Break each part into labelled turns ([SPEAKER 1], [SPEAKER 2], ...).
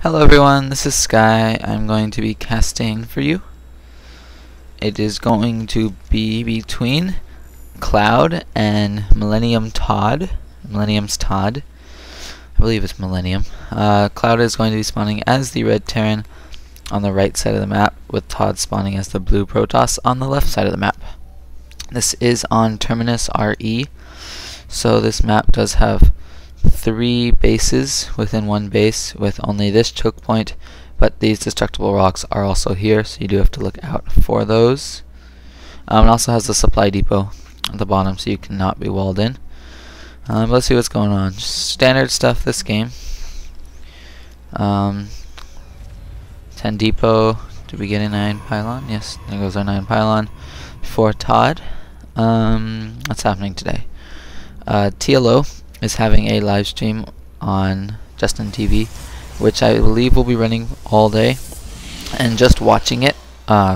[SPEAKER 1] Hello everyone, this is Sky. I'm going to be casting for you. It is going to be between ClouD and MdenToD. MdenToD. I believe it's Millennium. ClouD is going to be spawning as the red Terran on the right side of the map, with Todd spawning as the blue Protoss on the left side of the map. This is on Terminus RE, so this map does have 3 bases within one base with only this choke point, but these destructible rocks are also here, so you do have to look out for those. It also has a supply depot at the bottom, so you cannot be walled in. Let's see what's going on. Just standard stuff this game. 10 depot. Did we get a 9 pylon? Yes, there goes our 9 pylon for Todd. What's happening today? TLO is having a live stream on Justin TV, which I believe will be running all day, and just watching it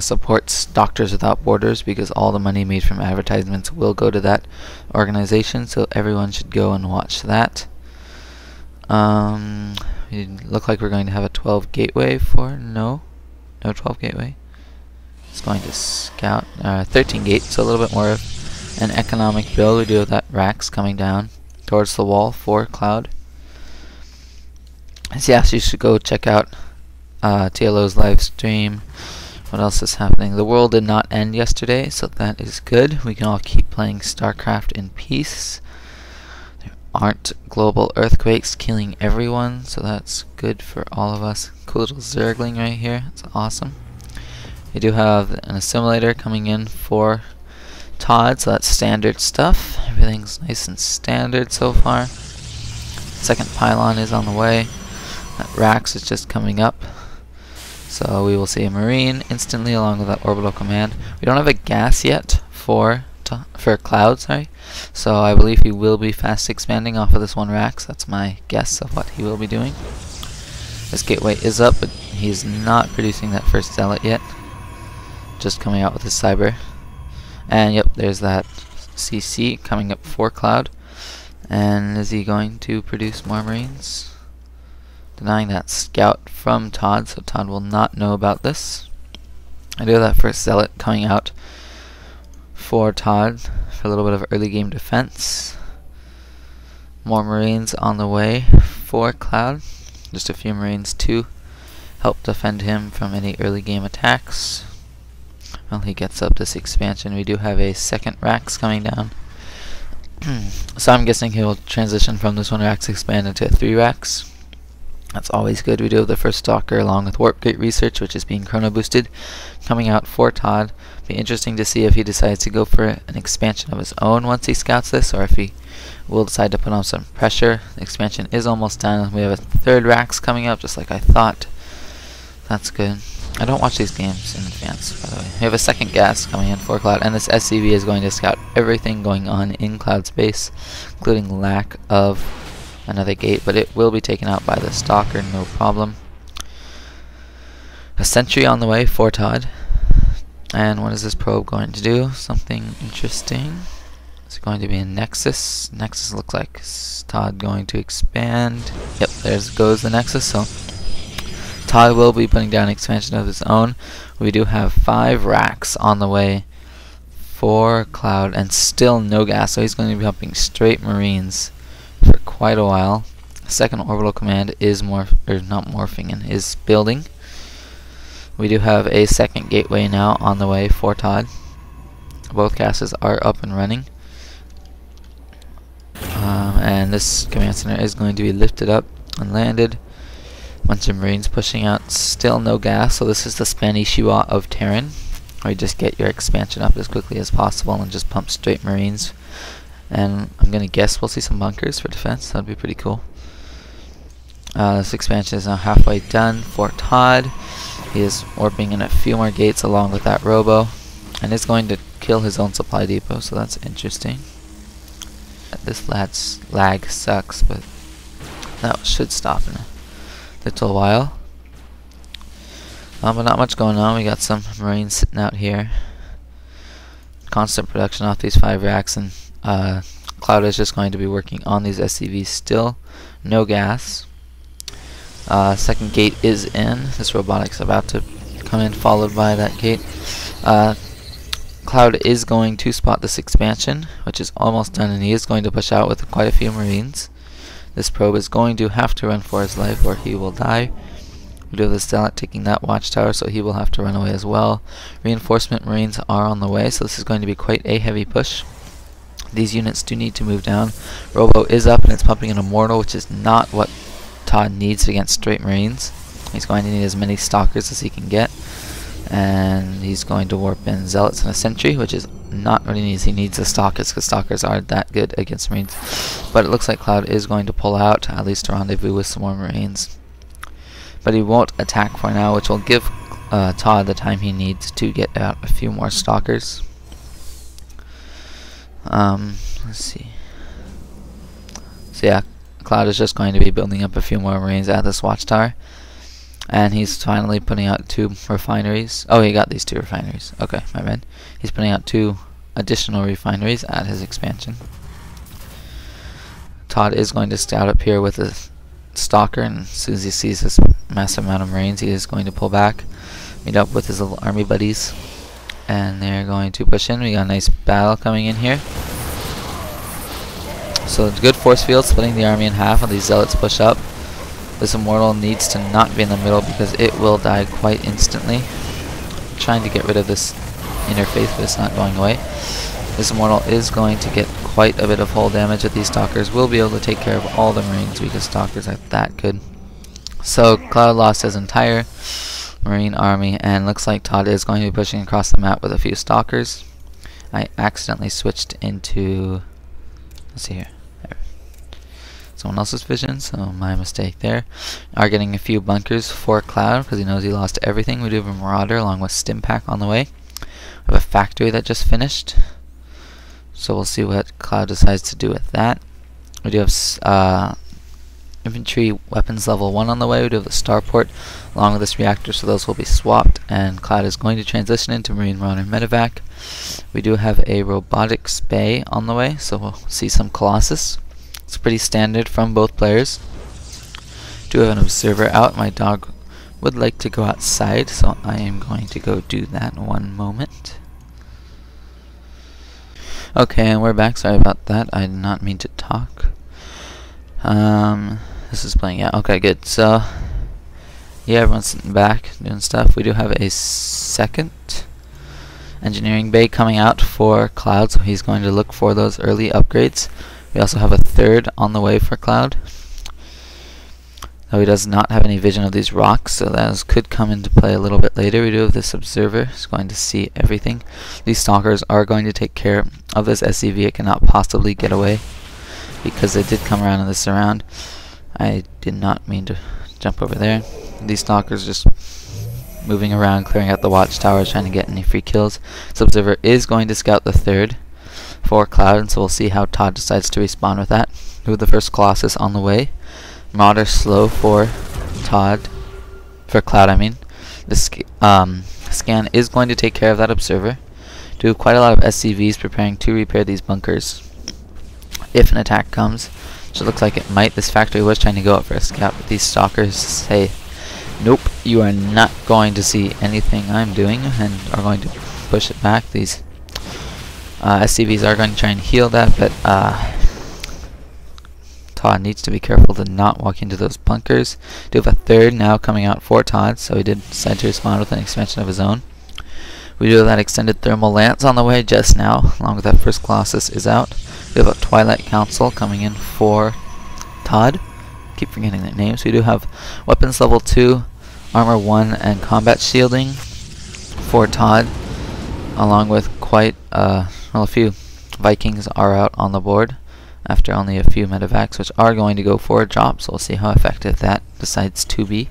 [SPEAKER 1] supports Doctors Without Borders, because all the money made from advertisements will go to that organization, so everyone should go and watch that. We look like we're going to have a 12 gateway for no 12 gateway. It's going to scout 13 gate, so a little bit more of an economic build. We do have that racks coming down towards the wall for ClouD. So yeah, so you should go check out TLO's live stream. What else is happening? The world did not end yesterday, so that is good. We can all keep playing Starcraft in peace. There aren't global earthquakes killing everyone, so that's good for all of us. Cool little Zergling right here. It's awesome. We do have an assimilator coming in for Todd, so that's standard stuff. Everything's nice and standard so far. Second pylon is on the way. That Rax is just coming up. So we will see a Marine instantly along with that orbital command. We don't have a gas yet for ClouD, sorry. So I believe he will be fast expanding off of this one Rax. That's my guess of what he will be doing. This gateway is up, but he's not producing that first zealot yet. Just coming out with his cyber. And yep, there's that CC coming up for ClouD. And is he going to produce more Marines? Denying that scout from Todd, so Todd will not know about this. I do have that first zealot coming out for Todd for a little bit of early game defense. More Marines on the way for ClouD. Just a few Marines to help defend him from any early game attacks. Well, he gets up this expansion. We do have a second Rax coming down. So I'm guessing he will transition from this one Rax expand into a 3 Rax. That's always good. We do have the first Stalker along with Warp Gate Research, which is being chrono boosted, coming out for Todd. Be interesting to see if he decides to go for an expansion of his own once he scouts this, or if he will decide to put on some pressure. The expansion is almost done. We have a third Rax coming up, just like I thought. That's good. I don't watch these games in advance, by the way. We have a second gas coming in for ClouD, and this SCV is going to scout everything going on in ClouD's base, including lack of another gate, but it will be taken out by the Stalker, no problem. A sentry on the way for Todd. And what is this probe going to do? Something interesting. It's going to be a Nexus. Nexus looks like Todd going to expand. Yep, there goes the Nexus, so Todd will be putting down expansion of his own. We do have 5 Racks on the way for ClouD, and still no gas, so he's going to be humping straight Marines for quite a while. Second orbital command is is building. We do have a second gateway now on the way for Todd. Both gases are up and running. And this command center is going to be lifted up and landed. Bunch of Marines pushing out, still no gas, so this is the Spanishiwa of Terran, where you just get your expansion up as quickly as possible and just pump straight Marines. And I'm gonna guess we'll see some bunkers for defense. That'd be pretty cool. This expansion is now halfway done for Todd. He is warping in a few more gates along with that robo, and is going to kill his own supply depot, so that's interesting. This lag sucks, but that should stop in a little while. But not much going on. We got some Marines sitting out here. Constant production off these 5 Racks, and ClouD is just going to be working on these SCVs still. No gas. Second gate is in. This robotic's about to come in, followed by that gate. ClouD is going to spot this expansion, which is almost done, and he is going to push out with quite a few Marines. This probe is going to have to run for his life or he will die. We do have the Zealot taking that watchtower, so he will have to run away as well. Reinforcement Marines are on the way, so this is going to be quite a heavy push. These units do need to move down. Robo is up and it's pumping an Immortal, which is not what Todd needs against straight Marines. He's going to need as many Stalkers as he can get. And he's going to warp in Zealots and a Sentry, which is not what he needs. He needs the Stalkers, because Stalkers are that good against Marines. But it looks like ClouD is going to pull out, at least to rendezvous with some more Marines. But he won't attack for now, which will give Todd the time he needs to get out a few more Stalkers. Let's see. So yeah, ClouD is just going to be building up a few more Marines at this watchtower. And he's finally putting out 2 refineries. Oh, he got these 2 refineries. Okay, my bad. He's putting out 2 additional refineries at his expansion. Todd is going to scout up here with a Stalker, and as soon as he sees this massive amount of Marines, he is going to pull back, meet up with his little army buddies, and they're going to push in. We got a nice battle coming in here. So it's a good force field, splitting the army in half, and these Zealots push up. This Immortal needs to not be in the middle because it will die quite instantly. I'm trying to get rid of this interface, but it's not going away. This Immortal is going to get quite a bit of hull damage, but these Stalkers will be able to take care of all the Marines because Stalkers are that good. So ClouD lost his entire Marine army, and looks like Todd is going to be pushing across the map with a few Stalkers. I accidentally switched into, let's see here, someone else's vision, so my mistake there. Are getting a few bunkers for ClouD because he knows he lost everything. We do have a Marauder along with Stimpack on the way. We have a factory that just finished, so we'll see what ClouD decides to do with that. We do have infantry weapons level 1 on the way. We do have the starport along with this reactor, so those will be swapped, and ClouD is going to transition into Marine Runner Medevac. We do have a robotics bay on the way, so we'll see some Colossus. It's pretty standard from both players. Do have an observer out. My dog would like to go outside, so I am going to go do that in one moment. Okay, and we're back. Sorry about that. I did not mean to talk. This is playing out. Okay, good. So, yeah, everyone's sitting back doing stuff. We do have a second engineering bay coming out for ClouD, so he's going to look for those early upgrades. We also have a third on the way for ClouD. Though he does not have any vision of these rocks, so those could come into play a little bit later. We do have this observer. He's going to see everything. These Stalkers are going to take care of this SCV. It cannot possibly get away because they did come around in this surround. I did not mean to jump over there. These Stalkers just moving around, clearing out the watchtowers, trying to get any free kills. This observer is going to scout the third for ClouD, and so we'll see how Todd decides to respond with that. We have the first Colossus on the way. Marauder slow for Todd, for ClouD I mean. This scan is going to take care of that observer. Do have quite a lot of SCVs preparing to repair these bunkers if an attack comes, which it looks like it might. This factory was trying to go out for a scout, but these Stalkers say, nope, you are not going to see anything I'm doing, and are going to push it back. These SCVs are going to try and heal that, but Todd needs to be careful to not walk into those bunkers. Do have a third now coming out for Todd, so he did decide to respond with an expansion of his own. We do have that extended thermal lance on the way just now, along with that first Colossus is out. We have a Twilight Council coming in for Todd. Keep forgetting their names. We do have weapons level 2, armor 1, and combat shielding for Todd, along with quite well, a few Vikings are out on the board after only a few medevacs, which are going to go for a drop, so we'll see how effective that decides to be.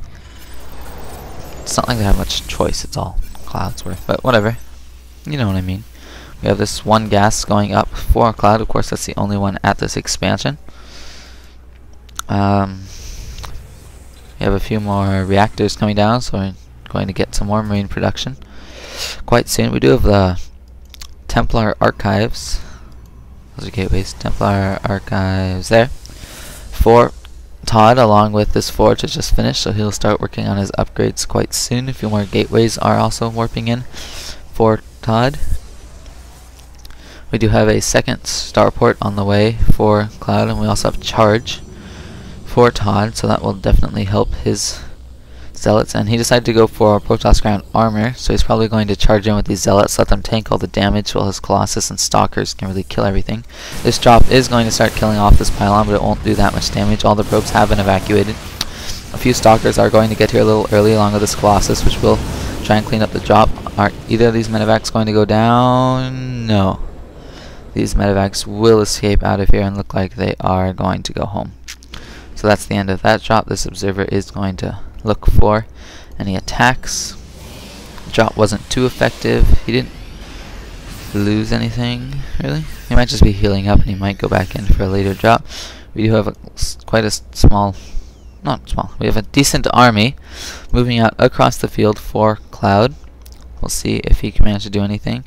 [SPEAKER 1] It's not like they have much choice, it's all ClouD's worth, but whatever. You know what I mean. We have this one gas going up for ClouD. Of course, that's the only one at this expansion. We have a few more reactors coming down, so we're going to get some more marine production quite soon. We do have the Templar Archives. Those are gateways. Templar Archives there for ToD, along with this forge, has just finished, so he'll start working on his upgrades quite soon. A few more gateways are also warping in for ToD. We do have a second starport on the way for ClouD, and we also have charge for ToD, so that will definitely help his zealots. And he decided to go for Protoss ground armor, so he's probably going to charge in with these zealots, let them tank all the damage while his Colossus and Stalkers can really kill everything. This drop is going to start killing off this pylon, but it won't do that much damage. All the probes have been evacuated. A few Stalkers are going to get here a little early along with this Colossus, which will try and clean up the drop. Are either of these medevacs going to go down? No. These medevacs will escape out of here and look like they are going to go home. So that's the end of that drop. This observer is going to look for any attacks. Drop wasn't too effective. He didn't lose anything, really. He might just be healing up, and he might go back in for a later drop. We do have quite a small, not small, we have a decent army moving out across the field for ClouD. We'll see if he can manage to do anything.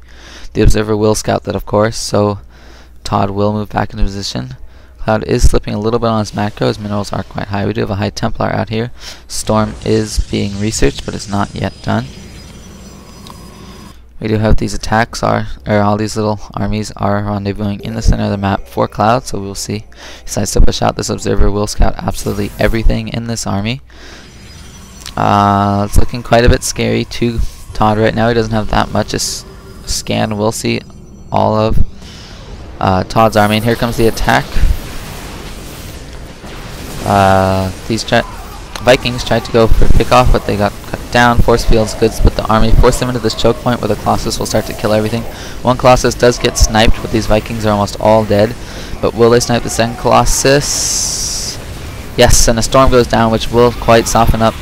[SPEAKER 1] The observer will scout that, of course, so ToD will move back into position. ClouD is slipping a little bit on his macro. His minerals are quite high. We do have a high Templar out here. Storm is being researched, but it's not yet done. We do have these attacks, all these little armies are rendezvousing in the center of the map for ClouD, so we'll see. He decides to push out. This observer will scout absolutely everything in this army. It's looking quite a bit scary to ToD right now. He doesn't have that much. Just scan. We'll see all of ToD's army, and here comes the attack. These Vikings tried to go for pickoff, but they got cut down. Force fields good, split the army, force them into this choke point where the Colossus will start to kill everything. One Colossus does get sniped, but these Vikings are almost all dead. But will they snipe the second Colossus? Yes, and a storm goes down, which will soften up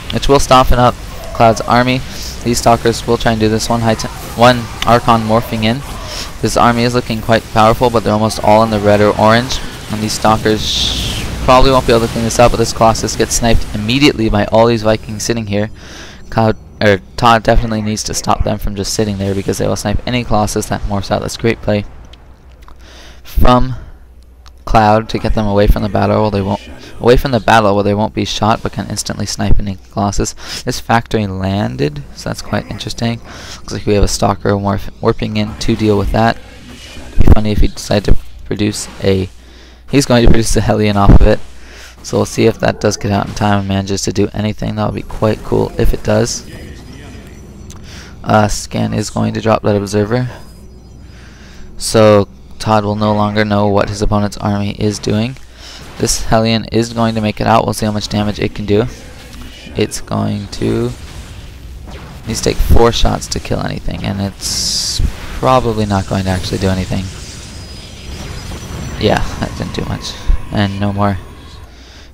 [SPEAKER 1] ClouD's army. These Stalkers will try and do this. One Archon morphing in. This army is looking quite powerful, but they're almost all in the red or orange. And these Stalkers probably won't be able to clean this up, but this Colossus gets sniped immediately by all these Vikings sitting here. ToD definitely needs to stop them from just sitting there, because they will snipe any Colossus that morphs out. That's great play from ClouD to get them away from the battle where they won't be shot, but can instantly snipe any Colossus. This factory landed, so that's quite interesting. Looks like we have a Stalker warping in to deal with that. It'd be funny if he decided to produce a... He's going to produce a Hellion off of it. So we'll see if that does get out in time and manages to do anything. That would be quite cool if it does. Scan is going to drop that observer. So ToD will no longer know what his opponent's army is doing. This Hellion is going to make it out. We'll see how much damage it can do. It's going to... needs to take 4 shots to kill anything, and it's probably not going to actually do anything. Yeah, that didn't do much. And no more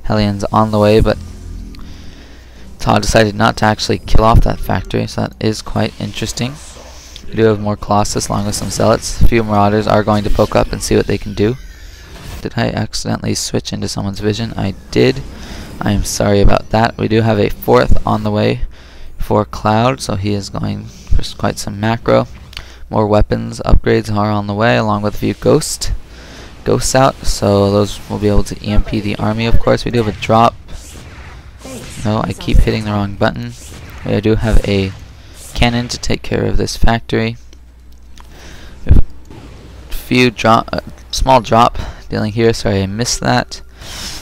[SPEAKER 1] Hellions on the way, but ToD decided not to actually kill off that factory, so that is quite interesting. We do have more Colossus along with some Zealots. A few Marauders are going to poke up and see what they can do. Did I accidentally switch into someone's vision? I did. I am sorry about that. We do have a 4th on the way for ClouD, so he is going for quite some macro. More weapons upgrades are on the way, along with a few ghosts out, so those will be able to EMP the army. Of course, we do have a drop. No, I keep hitting the wrong button. We do have a cannon to take care of this factory. We have a few small drop dealing here. Sorry, I missed that.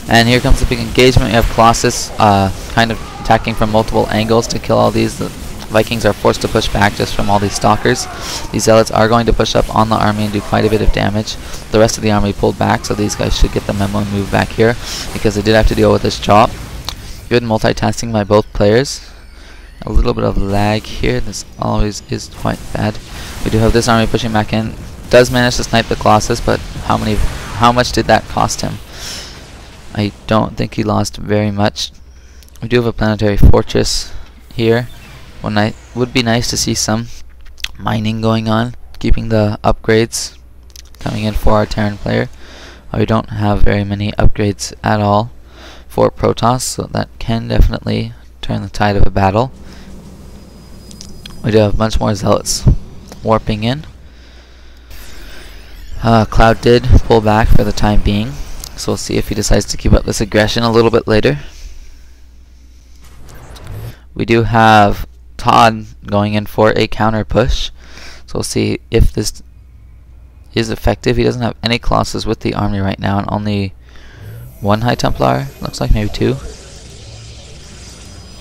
[SPEAKER 1] And here comes the big engagement. We have Colossus kind of attacking from multiple angles to kill all these. The Vikings are forced to push back just from all these Stalkers. These Zealots are going to push up on the army and do quite a bit of damage. The rest of the army pulled back, so these guys should get the memo and move back here, because they did have to deal with this drop. Good multitasking by both players. A little bit of lag here. This always is quite bad. We do have this army pushing back in. Does manage to snipe the Colossus, but how much did that cost him? I don't think he lost very much. We do have a planetary fortress here. Would be nice to see some mining going on, keeping the upgrades coming in for our Terran player. We don't have very many upgrades at all for Protoss, so that can definitely turn the tide of a battle. We do have a bunch more Zealots warping in. ClouD did pull back for the time being. So we'll see if he decides to keep up this aggression a little bit later. We do have ToD going in for a counter push. So we'll see if this is effective. He doesn't have any Colossus with the army right now, and only one High Templar. Looks like maybe two.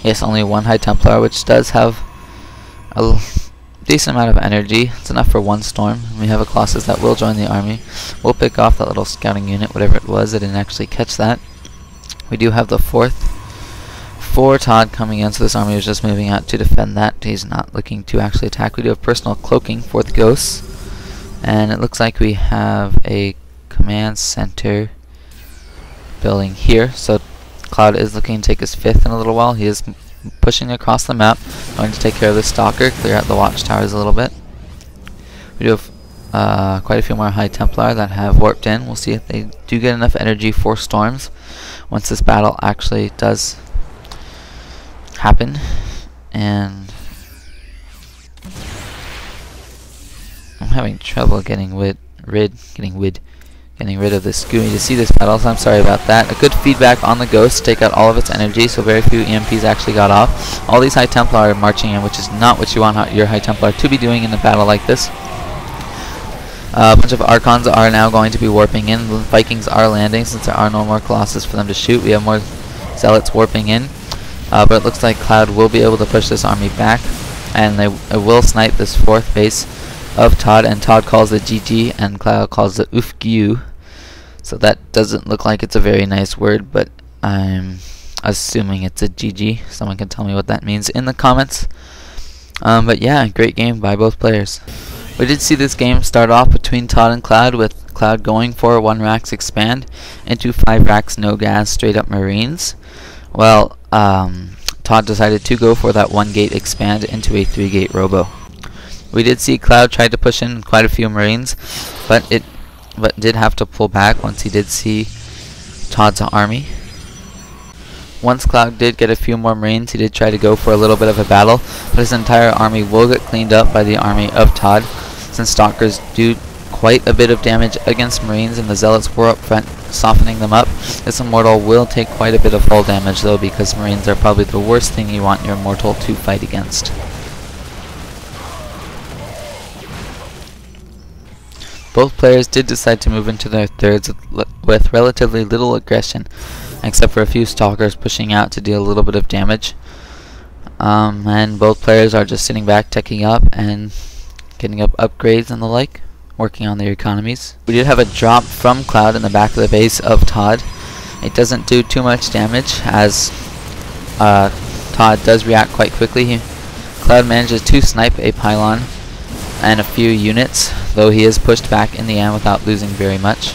[SPEAKER 1] Yes, only one High Templar, which does have a decent amount of energy. It's enough for one storm. We have a Colossus that will join the army. We'll pick off that little scouting unit, whatever it was. I didn't actually catch that. We do have the fourth for ToD coming in, so this army is just moving out to defend that. He's not looking to actually attack. We do have personal cloaking for the ghosts, and it looks like we have a command center building here. So ClouD is looking to take his fifth in a little while. He is pushing across the map, going to take care of the stalker, clear out the watchtowers a little bit. We do have quite a few more High Templar that have warped in. We'll see if they do get enough energy for storms once this battle actually does happen. And I'm having trouble getting rid of this Scooby to see this battle, so I'm sorry about that. A good feedback on the ghost to take out all of its energy, so very few EMPs actually got off. All these High Templar are marching in, which is not what you want your High Templar to be doing in a battle like this. A bunch of Archons are now going to be warping in. The Vikings are landing since there are no more Colossus for them to shoot. We have more Zealots warping in. But it looks like ClouD will be able to push this army back, and they will snipe this fourth base of ToD, and ToD calls it GG and ClouD calls it Ufgiu. So that doesn't look like it's a very nice word, but I'm assuming it's a GG. Someone can tell me what that means in the comments. But yeah, great game by both players. We did see this game start off between ToD and ClouD, with ClouD going for 1 Rax expand into 5 Rax no gas straight up Marines. Well, ToD decided to go for that 1 gate expand into a 3 gate robo. We did see ClouD try to push in quite a few Marines, but did have to pull back once he did see ToD's army. Once ClouD did get a few more Marines, he did try to go for a little bit of a battle, but his entire army will get cleaned up by the army of ToD, since Stalkers do quite a bit of damage against Marines, and the Zealots were up front softening them up. This Immortal will take quite a bit of hull damage though, because Marines are probably the worst thing you want your Immortal to fight against. Both players did decide to move into their thirds with relatively little aggression, except for a few Stalkers pushing out to deal a little bit of damage. And both players are just sitting back, teching up and getting up upgrades and the like, working on their economies. We did have a drop from ClouD in the back of the base of ToD. It doesn't do too much damage, as ToD does react quite quickly. ClouD manages to snipe a pylon and a few units, though he is pushed back in the end without losing very much.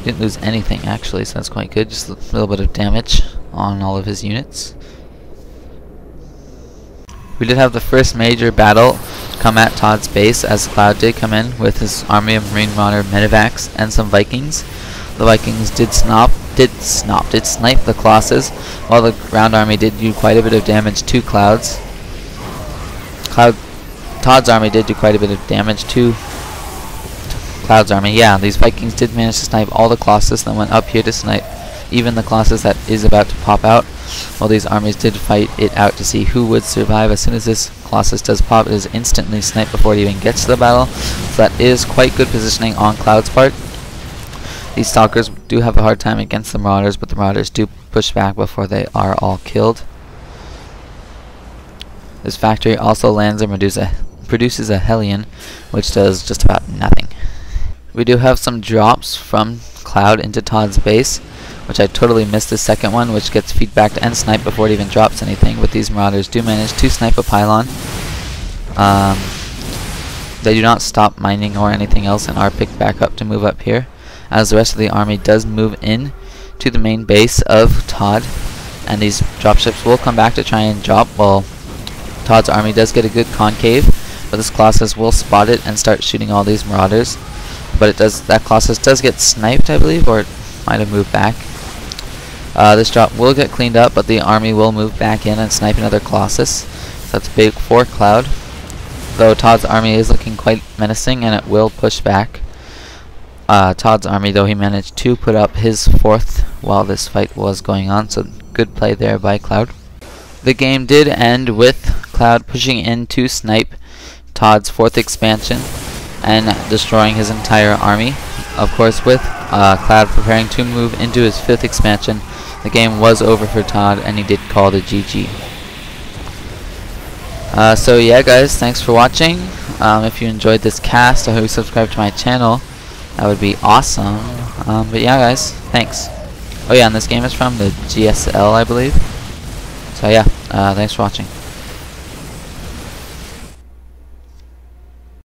[SPEAKER 1] Didn't lose anything actually, so that's quite good. Just a little bit of damage on all of his units. We did have the first major battle come at ToD's base, as ClouD did come in with his army of Marine Marauder Medivacs and some Vikings. The Vikings did snipe the Colossus, while the ground army did do quite a bit of damage to ToD's army did do quite a bit of damage to ClouD's army. Yeah, these Vikings did manage to snipe all the Colossus, then went up here to snipe even the Colossus that is about to pop out. While these armies did fight it out to see who would survive. As soon as this Colossus does pop, it is instantly sniped before it even gets to the battle. So that is quite good positioning on ClouD's part. These Stalkers do have a hard time against the Marauders, but the Marauders do push back before they are all killed. This factory also lands and produces a Hellion, which does just about nothing. We do have some drops from ClouD into ToD's base, which I totally missed the second one, which gets feedbacked and sniped before it even drops anything. But these Marauders do manage to snipe a pylon. They do not stop mining or anything else and are picked back up to move up here, as the rest of the army does move in to the main base of ToD, and these dropships will come back to try and drop. Well, ToD's army does get a good concave, but this Colossus will spot it and start shooting all these Marauders. But that Colossus does get sniped, I believe, or it might have moved back. This drop will get cleaned up, but the army will move back in and snipe another Colossus. So that's big for ClouD. Though ToD's army is looking quite menacing, and it will push back. Todd's army, though he managed to put up his 4th while this fight was going on, so good play there by ClouD. The game did end with ClouD pushing in to snipe Todd's 4th expansion and destroying his entire army. Of course, with ClouD preparing to move into his 5th expansion, the game was over for Todd, and he did call it a GG. So yeah, guys, thanks for watching. If you enjoyed this cast, I hope you subscribe to my channel. That would be awesome. But yeah, guys, thanks. Oh yeah, and this game is from the GSL, I believe. So yeah, thanks for watching.